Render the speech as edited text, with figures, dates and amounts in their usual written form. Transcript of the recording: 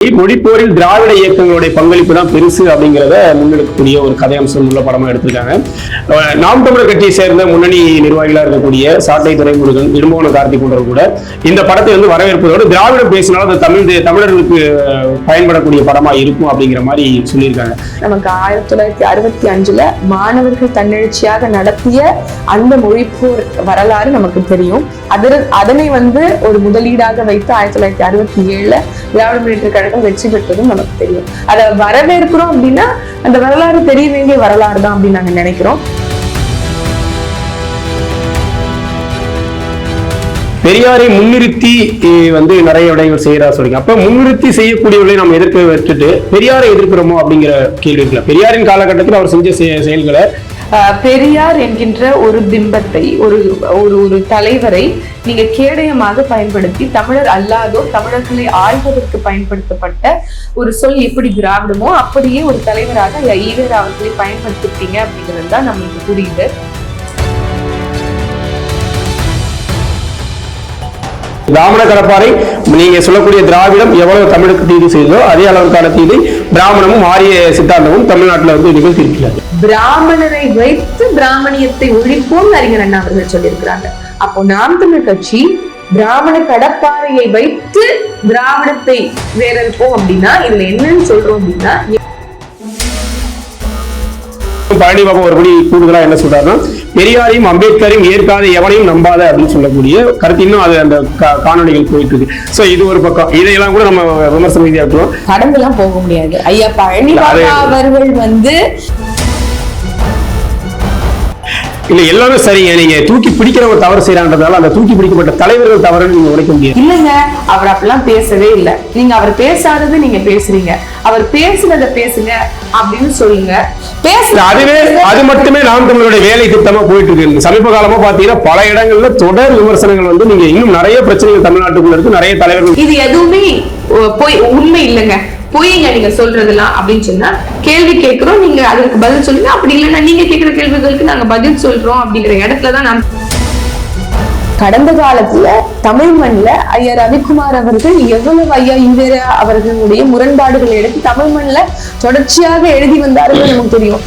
மொழிப்போரில் திராவிட இயக்கங்களுடைய பங்களிப்பு தான் பெருசு அப்படிங்கிறத முன்னெடுக்கக்கூடிய ஒரு கதை அம்சம் உள்ள படமா எடுத்திருக்காங்க. நாம் தமிழர் கட்சியை சேர்ந்த முன்னணி நிர்வாகிகளா இருக்கக்கூடிய சாட்டை துரைமுருகன், இடும்போன கார்த்திக் போன்றவர் கூட இந்த படத்தை வரவேற்பதோடு திராவிடம் பேசினாலும் அது தமிழர்களுக்கு பயன்படக்கூடிய படமா இருக்கும் அப்படிங்கிற மாதிரி சொல்லியிருக்காங்க. நமக்கு 1965 மாணவர்கள் தன்னெழுச்சியாக நடத்திய அந்த மொழிப்போர் வரலாறு நமக்கு தெரியும். அதனை ஒரு முதலீடாக வைத்து 1967 திராவிட முன்னேற்ற கழகம் வெற்றி பெற்றதும் நமக்கு தெரியும். அதை வரவேற்கிறோம் அப்படின்னா அந்த வரலாறு தெரிய வேண்டிய வரலாறு தான் அப்படின்னு நாங்க நினைக்கிறோம். பெரியாரை முன்னிறுத்தி நிறைய விடயங்கள் செய்யறா சொல்றீங்க. அப்ப முன்னிறுத்தி செய்யக்கூடியவர்களை நம்ம எதிர்க்க விட்டுட்டு பெரியாரை எதிர்க்கிறோமோ அப்படிங்கிற கேள்வி இருக்குல்ல. பெரியாரின் காலகட்டத்தில் அவர் செஞ்ச செயல்களை, பெரியார் என்கின்ற ஒரு பிம்பத்தை, ஒரு தலைவரை நீங்க கேடயமாக பயன்படுத்தி தமிழர் அல்லாதோர் தமிழர்களை ஆள்வதற்கு பயன்படுத்தப்பட்ட ஒரு சொல் எப்படி திராவிடமோ அப்படியே ஒரு தலைவராக ஈவேரா அவர்களை பயன்படுத்திட்டீங்க அப்படிங்கிறது தான் நம்மளுக்கு புரியுது. பிராமண கடப்பாறை நீங்க சொல்லக்கூடிய திராவிடம் எவ்வளவு தமிழுக்கு தீது செய்தோ அதே அளவுக்கான தீதை பிராமணமும் ஆரிய சித்தாந்தமும் தமிழ்நாட்டில் நிகழ்த்தியிருக்கிறார். பிராமணரை வைத்து பிராமணியத்தை ஒழிப்போம் அறிஞர் அண்ணா அவர்கள் சொல்லியிருக்கிறாங்க. அப்போ நாம் தமிழ் கட்சி பிராமண கடப்பாறையை வைத்து திராவிடத்தை வேறறுப்போம் அப்படின்னா இதுல என்னன்னு சொல்றோம் அப்படின்னா, பழனி பாபா ஒருபடி கூடுதலா என்ன சொல்றாருன்னா, பெரியாரையும் அம்பேத்கரையும் ஏற்காத எவனையும் நம்பாத அப்படின்னு சொல்லக்கூடிய கருத்து இன்னும் அது அந்த காணொலிகள் போயிட்டு இருக்கு. சோ இது ஒரு பக்கம். இதையெல்லாம் கூட நம்ம விமர்சன ரீதியா இருக்கிறோம். கடந்துலாம் போக முடியாது. ஐயா பழனி பாபா அவர்கள் இல்ல எல்லாமே சரிங்க. நீங்க தூக்கி பிடிக்கிறவங்க தவறு செய்யறான்றதால அந்த தூக்கி பிடிக்கப்பட்ட தலைவர்கள் தவறுன்னு நீங்க உடைக்க முடியாது. இல்லங்க, அவர் அப்படிலாம் பேசவே இல்லை. நீங்க அவர் பேசாதது நீங்க பேசுறீங்க, அவர் பேசுனதை பேசுங்க அப்படின்னு சொல்லுங்க. அது மட்டுமே நாம் தமிழருடைய வேலை திட்டமா போயிட்டு இருக்கு. சமீப காலமா பாத்தீங்கன்னா பல இடங்கள்ல தொடர் விமர்சனங்கள் நீங்க இன்னும் நிறைய பிரச்சனைகள் தமிழ்நாட்டுக்குள்ள இருக்கு. நிறைய தலைவர்கள் இது எதுவுமே உண்மை இல்லைங்க, பொய்ங்க நீங்க சொல்றதெல்லாம் அப்படின்னு சொன்னா கேள்வி கேட்கிறோம், நீங்க அதுக்கு பதில் சொல்லுங்க. அப்படி இல்லைன்னா நீங்க கேட்கிற கேள்விகளுக்கு நாங்க பதில் சொல்றோம் அப்படிங்கிற இடத்துலதான் நான். கடந்த காலத்துல தமிழ் மண்ணில் ஐயா ரவிக்குமார் அவர்கள் எவ்வளவு ஐயா ஈவேரா அவர்களுடைய முரண்பாடுகளை எடுத்து தமிழ் மண்ணில் தொடர்ச்சியாக எழுதி வந்தாருன்னு நமக்கு தெரியும்.